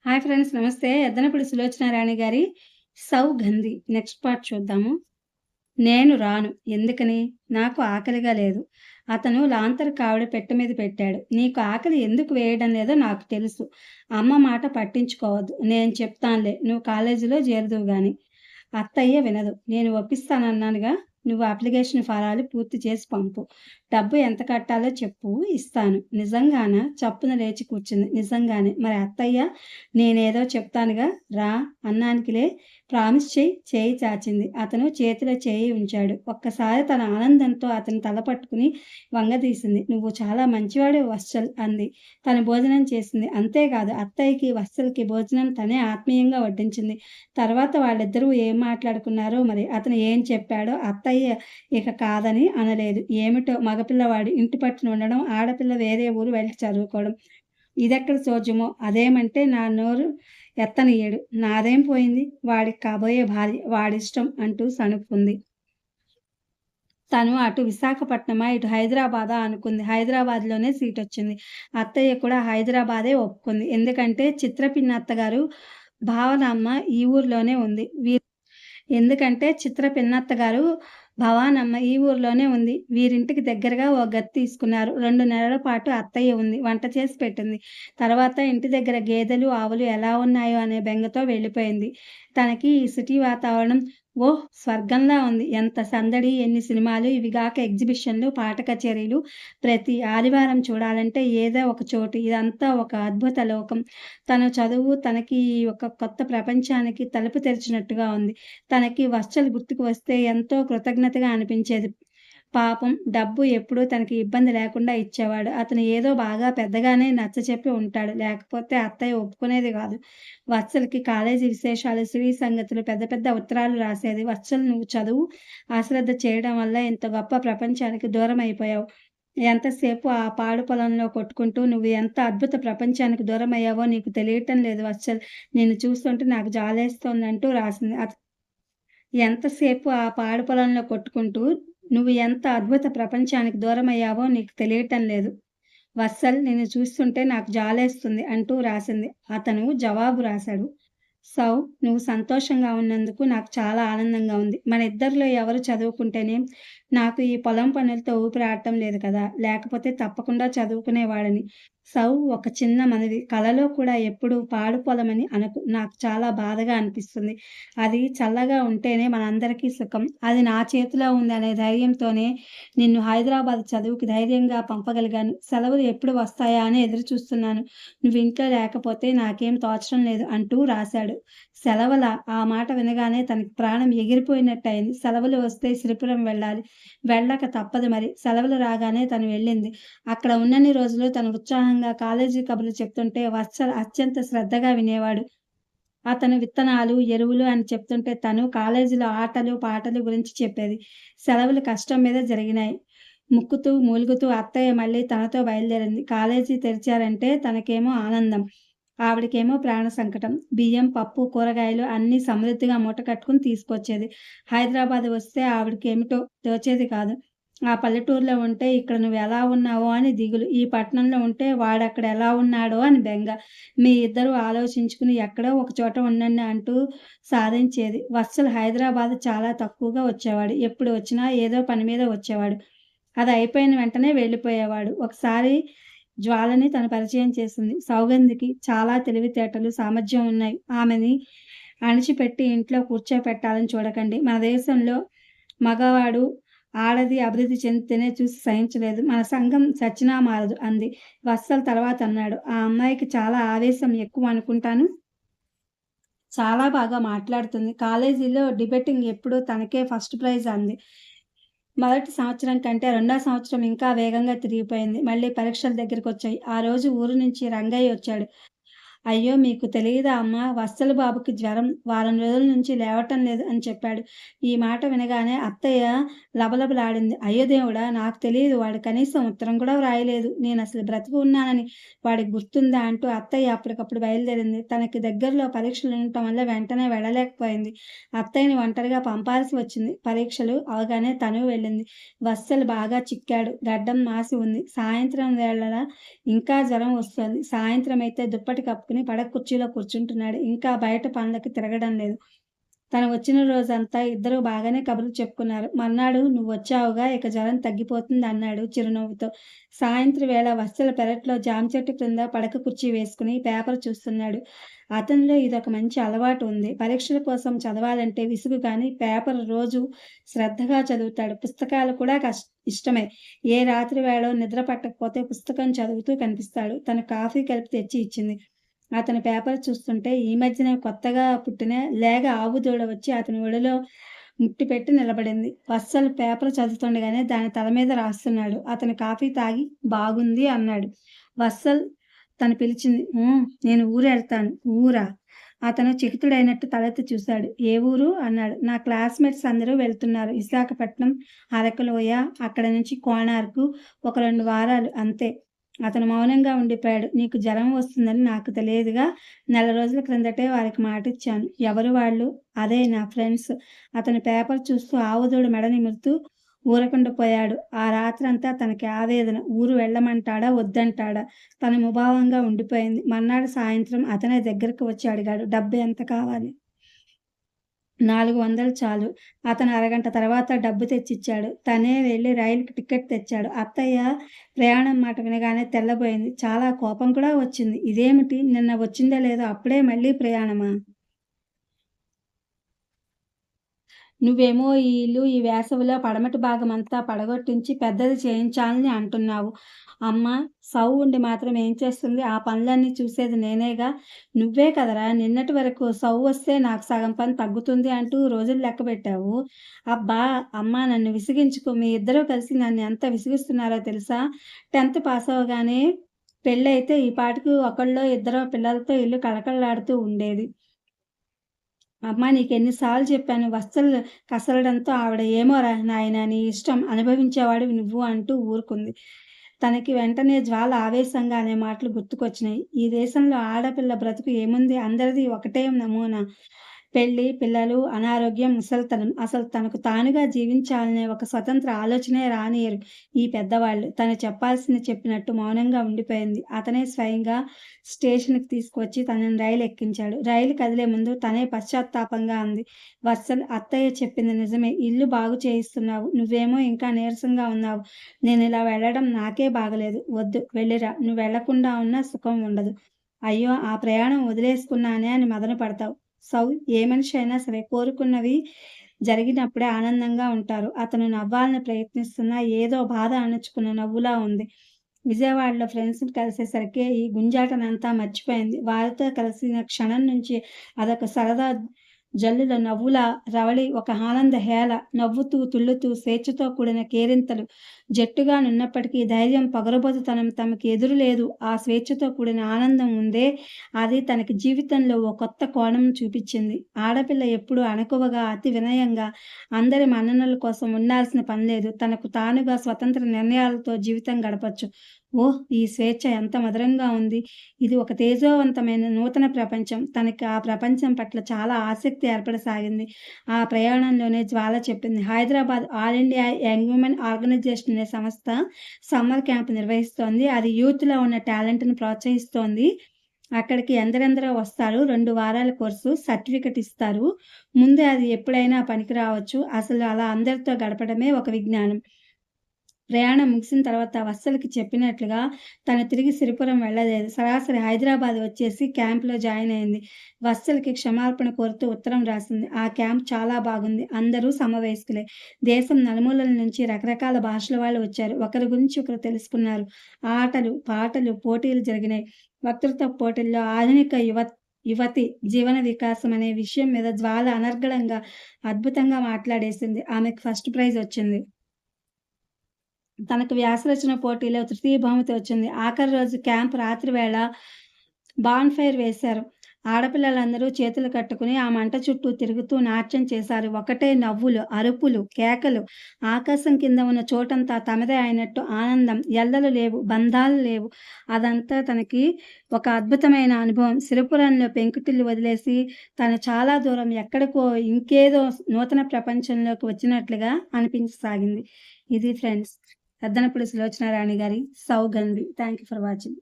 Hi friends నమస్తే. ఎద్దనపూడి సులోచనారాణి గారి 'Saugandhi' next part చూద్దాము. నేను రాను. ఎందుకని? నాకు ఆకలిగా లేదు. అతను లాంతరు కావిడి పెట్టె మీద పెట్టాడు. నీకు ఆకలి ఎందుకు వేయడం లేదో నాకు తెలుసు. అమ్మ మాట పట్టించుకోవద్దు. నేను చెప్తానులే. నువ్వు కాలేజీలో చేరదువు గాని. అత్తయ్య వినదు. నేను ఒప్పిస్తానన్నానుగా. నువ్వు అప్లికేషన్ ఫారాలు పూర్తి చేసి పంపు. డబ్బు ఎంత కట్టాలో చెప్పు ఇస్తాను. నిజంగానా? చప్పున లేచి కూర్చుంది. నిజంగానే. మరి అత్తయ్య? నేనేదో చెప్తానుగా. రా అన్నానికిలే. ప్రామిస్ చెయ్యి. చేయి చాచింది. అతను చేతిలో చేయి ఉంచాడు. ఒక్కసారి తన ఆనందంతో అతని తల పట్టుకుని వంగదీసింది. నువ్వు చాలా మంచివాడివి వత్సల్ అంది. తను భోజనం చేసింది. అంతేకాదు అత్తయ్యకి, వత్సల్‌కి భోజనం తనే ఆత్మీయంగా వడ్డించింది. తర్వాత వాళ్ళిద్దరూ ఏం మాట్లాడుకున్నారో మరి. అతను ఏం చెప్పాడో అత్తయ్య ఇక కాదని అనలేదు. ఏమిటో మగపిల్లవాడు ఇంటి పట్టున ఉండడం, ఆడపిల్ల వేరే ఊరు వెళ్లి చదువుకోవడం. ఇదెక్కడ సోధ్యమో. అదేమంటే నా నోరు ఎత్తనియ్యడు. నాదేం పోయింది? వాడికి కాబోయే భార్య. వాడిష్టం అంటూ సణుక్కుంది. తను అటు విశాఖపట్నమా, ఇటు హైదరాబాదా అనుకుంది. హైదరాబాద్‌లోనే సీటొచ్చింది. అత్తయ్య కూడా హైదరాబాదే ఒప్పుకుంది. ఎందుకంటే చిత్ర పిన్ని అత్తగారు భావనమ్మ ఈ ఊర్లోనే ఉంది. ఎందుకంటే చిత్ర పిన్నత్తగారు భవానమ్మ ఈ ఊర్లోనే ఉంది. వీరింటికి దగ్గరగా ఓ గది తీసుకున్నారు. 2 నెలల పాటు అత్తయ్య ఉంది. వంట చేసి పెట్టింది. తర్వాత ఇంటి దగ్గర గేదెలు, ఆవులు ఎలా ఉన్నాయో అనే బెంగతో వెళ్ళిపోయింది. తనకి ఈ సిటీ వాతావరణం ఓహ్! స్వర్గంలా ఉంది. ఎంత సందడి, ఎన్ని సినిమాలు, ఇవిగాక ఎగ్జిబిషన్‌లు, పాట కచేరీలు. ప్రతి ఆదివారం చూడాలంటే ఏదో ఒక చోటు. ఇదంతా ఒక అద్భుత లోకం. తన చదువు తనకి ఒక కొత్త ప్రపంచానికి తలుపు తెరిచినట్టుగా ఉంది. తనకి వత్సలు గుర్తుకు వస్తే ఎంతో కృతజ్ఞతగా అనిపించేది. పాపం డబ్బు ఎప్పుడూ తనకి ఇబ్బంది లేకుండా ఇచ్చేవాడు. అతను ఏదో బాగా పెద్దగానే నచ్చచెప్పి ఉంటాడు. లేకపోతే అత్తయ్య ఒప్పుకునేది గాదు. వత్సలకి కాలేజీ విశేషాలు, స్త్రీ సంగతులు పెద్ద పెద్ద ఉత్తరాలు రాసేది. వత్సల్ నువ్వు చదువు అశ్రద్ధ చేయడం వల్ల ఇంత గొప్ప ప్రపంచానికి దూరమైపోయావు. ఎంతసేపు ఆ పాడు పొలంలో కొట్టుకుంటూ నువ్వు ఎంత అద్భుత ప్రపంచానికి దూరమయ్యావో నీకు తెలియటం లేదు వత్సల్. నిన్ను చూస్తుంటే నాకు జాలేస్తోందంటూ రాసింది. ఎంతసేపు ఆ పాడు పొలంలో కొట్టుకుంటూ, నువ్వు ఎంత అద్భుత ప్రపంచానికి దూరమయ్యావో నీకు తెలియటం లేదు. వత్సల్ నిన్ను చూస్తుంటే నాకు జాలేస్తుంది అంటూ రాసింది. అతను జవాబు రాశాడు. సౌ నువ్వు సంతోషంగా ఉన్నందుకు నాకు చాలా ఆనందంగా ఉంది. మన ఇద్దరిలో ఎవరు చదువుకుంటేనేం? నాకు ఈ పొలం పనులతో ఊపిరాడటం లేదు కదా! లేకపోతే తప్పకుండా చదువుకునేవాడిని. సౌ ఒక చిన్న మనవి. కలలో కూడా ఎప్పుడూ పాడు పొలమని అనకు. నాకు చాలా బాధగా అనిపిస్తుంది. అది చల్లగా ఉంటేనే మనందరికీ సుఖం. అది నా చేతిలో ఉంది అనే ధైర్యంతోనే నిన్ను హైదరాబాద్ చదువుకి ధైర్యంగా పంపగలిగాను. సెలవులు ఎప్పుడు వస్తాయా అని ఎదురుచూస్తున్నాను. నువ్వు ఇంట్లో లేకపోతే నాకేం తోచడం లేదు అంటూ రాశాడు. సెలవులా? ఆ మాట వినగానే తనకి ప్రాణం ఎగిరిపోయినట్టయింది. సెలవులు వస్తే సిరిపురం వెళ్ళాలి. వెళ్ళక తప్పదు మరి. సెలవులు రాగానే తను వెళ్ళింది. అక్కడ ఉన్నన్ని రోజులు తను ఉత్సాహంగా కాలేజీ కబుర్లు చెప్తుంటే వత్సల అత్యంత శ్రద్ధగా వినేవాడు. అతను విత్తనాలు, ఎరువులు అని చెప్తుంటే తను కాలేజీలో ఆటలు, పాటలు గురించి చెప్పేది. సెలవులు కష్టం మీద జరిగినాయి. ముక్కుతూ, మూలుగుతూ అత్తయ్య మళ్ళీ తనతో బయలుదేరింది. కాలేజీ తెరిచారంటే తనకేమో ఆనందం. ఆవిడకేమో ప్రాణ సంకటం. బియ్యం, పప్పు, కూరగాయలు అన్నీ సమృద్ధిగా మూట కట్టుకుని తీసుకొచ్చేది. హైదరాబాద్ వస్తే ఆవిడకేమిటో తోచేది కాదు. ఆ పల్లెటూరులో ఉంటే ఇక్కడ నువ్వెలా ఉన్నావో అని దిగులు. ఈ పట్టణంలో ఉంటే వాడక్కడ ఎలా ఉన్నాడో అని బెంగ. మీ ఇద్దరూ ఆలోచించుకుని ఎక్కడో ఒక చోట ఉండండి అంటూ సాధించేది. వత్సల్ హైదరాబాద్ చాలా తక్కువగా వచ్చేవాడు. ఎప్పుడు వచ్చినా ఏదో పని మీద వచ్చేవాడు. అది అయిపోయిన వెంటనే వెళ్ళిపోయేవాడు. ఒకసారి జ్వాలని తను పరిచయం చేసింది. సౌగంధికి చాలా తెలివితేటలు, సామర్థ్యం ఉన్నాయి. ఆమెని అణిచిపెట్టి ఇంట్లో కూర్చోపెట్టాలని చూడకండి. మన దేశంలో మగవాడు ఆడది అభివృద్ధి చెందితేనే చూసి సహించలేదు. మన సంఘం చచ్చినా మారదు అంది. వత్సల్ తర్వాత అన్నాడు. ఆ అమ్మాయికి చాలా ఆవేశం ఎక్కువ అనుకుంటాను. చాలా బాగా మాట్లాడుతుంది. కాలేజీలో డిబేటింగ్ ఎప్పుడూ తనకే ఫస్ట్ ప్రైజ్ అంది. మొదటి సంవత్సరం కంటే రెండో సంవత్సరం ఇంకా వేగంగా తిరిగిపోయింది. మళ్ళీ పరీక్షల దగ్గరకొచ్చాయి. ఆ రోజు ఊరు నుంచి రంగయ్య వచ్చాడు. అయ్యో! మీకు తెలీదా అమ్మా! వత్సల బాబుకి జ్వరం. వారం రోజుల నుంచి లేవటం లేదు అని చెప్పాడు. ఈ మాట వినగానే అత్తయ్య లబలబలాడింది. అయ్యో దేవుడా! నాకు తెలీదు. వాడు కనీసం ఉత్తరం కూడా వ్రాయలేదు. నేనసలు బ్రతికి ఉన్నానని వాడికి గుర్తుందా? అంటూ అత్తయ్య అప్పటికప్పుడు బయలుదేరింది. తనకి దగ్గరలో పరీక్షలుండటం వల్ల వెంటనే వెళ్ళలేకపోయింది. అత్తయ్యని ఒంటరిగా పంపాల్సి వచ్చింది. పరీక్షలు అవగానే తను వెళ్ళింది. వత్సల్ బాగా చిక్కాడు. గడ్డం మాసి ఉంది. సాయంత్రం వేళల ఇంకా జ్వరం వస్తోంది. సాయంత్రమైతే దుప్పటి కప్పుకొని కప్పుకుని పడక కుర్చీలో కూర్చుంటున్నాడు. ఇంకా బయట పనులకి తిరగడం లేదు. తను వచ్చిన రోజంతా ఇద్దరూ బాగానే కబుర్లు చెప్పుకున్నారు. మర్నాడు "నువ్వొచ్చావుగా, ఇక జ్వరం తగ్గిపోతుంది" అన్నాడు చిరునవ్వుతో. సాయంత్రం వేళ వత్సల పెరట్లో జామ చెట్టు క్రింద పడక కుర్చీ వేసుకుని పేపర్ చూస్తున్నాడు. అతనిలో ఇదొక మంచి అలవాటు ఉంది. పరీక్షల కోసం చదవాలంటే విసుగు గాని పేపర్ రోజు శ్రద్ధగా చదువుతాడు. పుస్తకాలు కూడా ఇష్టమే. ఏ రాత్రి వేళో నిద్ర పట్టకపోతే పుస్తకం చదువుతూ కనిపిస్తాడు. తను కాఫీ కలిపి తెచ్చి ఇచ్చింది. అతని పేపర్ చూస్తుంటే ఈ మధ్యనే కొత్తగా పుట్టిన లేగ ఆవు దూడ వచ్చి అతని ఒడిలో ముట్టిపెట్టి నిలబడింది. వత్సల్ పేపర్ చదువుతుండగానే దాని తల మీద రాస్తున్నాడు. అతను కాఫీ తాగి బాగుంది అన్నాడు. వత్సల్ తను పిలిచింది. నేను ఊరెళ్తాను. ఊరా? అతను చకితుడైనట్టు తలెత్తి చూశాడు. ఏ ఊరు? అన్నాడు. నా క్లాస్మేట్స్ అందరూ వెళ్తున్నారు. విశాఖపట్నం, అరకులోయ, అక్కడి నుంచి కోణార్కు. ఒక 2 వారాలు అంతే. అతను మౌనంగా ఉండిపోయాడు. నీకు జ్వరం వస్తుందని నాకు తెలియదుగా. నెల రోజుల క్రిందటే వారికి మాటిచ్చాను. ఎవరు వాళ్ళు? అదే నా ఫ్రెండ్స్. అతను పేపర్ చూస్తూ ఆవుదూడ మెడ నిమురుతూ ఊరకుండా పోయాడు. ఆ రాత్రంతా తనకి ఆవేదన. ఊరు వెళ్ళమంటాడా? వద్దంటాడా? తను ముభావంగా ఉండిపోయింది. మర్నాడు సాయంత్రం అతనే దగ్గరకు వచ్చి అడిగాడు. డబ్బు ఎంత కావాలి? 400 చాలు. అతను అరగంట తర్వాత డబ్బు తెచ్చిచ్చాడు. తనే వెళ్లి రైలుకి టికెట్ తెచ్చాడు. అత్తయ్య ప్రయాణం మాట వినగానే తెల్లబోయింది. చాలా కోపం కూడా వచ్చింది. ఇదేమిటి? నిన్న వచ్చిందో లేదో అప్పుడే మళ్ళీ ప్రయాణమా? నువ్వేమో ఈ ఇల్లు ఈ వేసవిలో పడమటి భాగమంతా పడగొట్టించి పెద్దది చేయించాలని అంటున్నావు. అమ్మ సౌ ఉండి మాత్రం ఏం చేస్తుంది? ఆ పనులన్నీ చూసేది నేనేగా. నువ్వే కదరా నిన్నటి వరకు సౌ వస్తే నాకు సగం పని తగ్గుతుంది అంటూ రోజులు లెక్కపెట్టావు. అబ్బా! అమ్మా నన్ను విసిగించుకు. మీ ఇద్దరూ కలిసి నన్ను ఎంత విసిగిస్తున్నారో తెలుసా? 10థ్ పాస్ అవ్వగానే పెళ్ళైతే ఈ పాటికి ఒకళ్ళో ఇద్దరో పిల్లలతో ఇల్లు కళకళలాడుతూ ఉండేది. అమ్మా నీకెన్ని సార్లు చెప్పాను. వత్సలు కసరడంతో ఆవిడ ఏమోరా నాయనా నీ ఇష్టం అనుభవించేవాడివి నువ్వు అంటూ ఊరుకుంది. తనకి వెంటనే జ్వాల ఆవేశంగా అనే మాటలు గుర్తుకొచ్చినాయి. ఈ దేశంలో ఆడపిల్ల బ్రతుకు ఏముంది? అందరిది ఒకటే నమూనా. పెళ్లి, పిల్లలు, అనారోగ్యం, ముసలితనం. అసలు తనకు తానుగా జీవించాలనే ఒక స్వతంత్ర ఆలోచనే రానియరు ఈ పెద్దవాళ్ళు. తను చెప్పాల్సింది చెప్పినట్టు మౌనంగా ఉండిపోయింది. అతనే స్వయంగా స్టేషన్‌కి తీసుకువచ్చి తనని రైలు ఎక్కించాడు. రైలు కదిలే ముందు తనే పశ్చాత్తాపంగా అంది. "వత్సల్ అత్తయ్య చెప్పింది నిజమే. ఇల్లు బాగు చేయిస్తున్నావు. నువ్వేమో ఇంకా నీరసంగా ఉన్నావు. నేనిలా వెళ్ళడం నాకే బాగలేదు. వద్దు వెళ్ళిరా. నువ్వు వెళ్ళకుండా ఉన్నా సుఖం ఉండదు. అయ్యో! ఆ ప్రయాణం వదిలేసుకున్నానే అని మదనపడతావు. సౌ ఏ మనిషి అయినా సరే కోరుకున్నవి జరిగినప్పుడే ఆనందంగా ఉంటారు." అతను నవ్వాలని ప్రయత్నిస్తున్నా ఏదో బాధ అణుచుకున్న నవ్వులా ఉంది. విజయవాడలో ఫ్రెండ్స్‌ని కలిసేసరికి ఈ గుంజాటనంతా మర్చిపోయింది. వారితో కలిసిన క్షణం నుంచి అదొక సరదా జల్లుల నవ్వుల రవళి, ఒక ఆనంద హేళ. నవ్వుతూ, తుళ్ళుతూ, స్వేచ్ఛతో కూడిన కేరింతలు. జట్టుగా నున్నప్పటికీ ధైర్యం, పొగరుబోతుతనం తమకి ఎదురు లేదు. ఆ స్వేచ్ఛతో కూడిన ఆనందం ఉందే, అది తనకి జీవితంలో ఓ కొత్త కోణం చూపిచ్చింది. ఆడపిల్ల ఎప్పుడూ అణకువగా, అతి వినయంగా, అందరి మన్ననల కోసం ఉండాల్సిన పనిలేదు. తనకు తానుగా స్వతంత్ర నిర్ణయాలతో జీవితం గడపొచ్చు. ఓహ్! ఈ స్వేచ్ఛ ఎంత మధురంగా ఉంది. ఇది ఒక తేజోవంతమైన నూతన ప్రపంచం. తనకి ఆ ప్రపంచం పట్ల చాలా ఆసక్తి ఏర్పడసాగింది. ఆ ప్రయాణంలోనే జ్వాల చెప్పింది. Hyderabad all India young women organisation అనే సంస్థ సమ్మర్ క్యాంప్ నిర్వహిస్తోంది. అది యూత్‌లో ఉన్న టాలెంట్‌ని ప్రోత్సహిస్తోంది. అక్కడికి ఎందరెందరో వస్తారు. 2 వారాల కోర్సు, సర్టిఫికేట్ ఇస్తారు. ముందే అది ఎప్పుడైనా పనికి రావచ్చు. అసలు అలా అందరితో గడపడమే ఒక విజ్ఞానం. ప్రయాణం ముగిసిన తర్వాత వత్సలకి చెప్పినట్లుగా తను తిరిగి సిరిపురం వెళ్ళలేదు. సరాసరి హైదరాబాద్ వచ్చేసి క్యాంప్‌లో జాయిన్ అయింది. వత్సలకి క్షమాపణ కోరుతూ ఉత్తరం రాసింది. ఆ క్యాంప్ చాలా బాగుంది. అందరూ సమవయస్కులే. దేశం నలుమూలల నుంచి రకరకాల భాషల వాళ్ళు వచ్చారు. ఒకరి గురించి ఒకరు తెలుసుకున్నారు. ఆటలు, పాటలు, పోటీలు జరిగినాయి. వక్తృత్వ పోటీల్లో ఆధునిక యువతి జీవన వికాసం అనే విషయం మీద జ్వాల అనర్గళంగా, అద్భుతంగా మాట్లాడేసింది. ఆమెకు ఫస్ట్ ప్రైజ్ వచ్చింది. తనకు వ్యాసరచన పోటీలో తృతీయ బహుమతి వచ్చింది. ఆఖరి రోజు క్యాంప్ రాత్రి వేళ బాన్‌ఫైర్ వేశారు. ఆడపిల్లలందరూ చేతులు కట్టుకుని ఆ మంట చుట్టూ తిరుగుతూ నాట్యం చేశారు. ఒకటే నవ్వులు, అరుపులు, కేకలు. ఆకాశం కింద ఉన్న చోటంతా తమదే అయినట్టు ఆనందం. ఎల్లలు లేవు, బంధాలు లేవు. అదంతా తనకి ఒక అద్భుతమైన అనుభవం. సిరిపురంలో పెంకుటిల్లు వదిలేసి తను చాలా దూరం ఎక్కడికో ఇంకేదో నూతన ప్రపంచంలోకి వచ్చినట్లుగా అనిపించసాగింది. ఇది ఫ్రెండ్స్. పెద్దనపూడి సులోచనారాణి గారి 'Saugandhi'. Thank you for watching.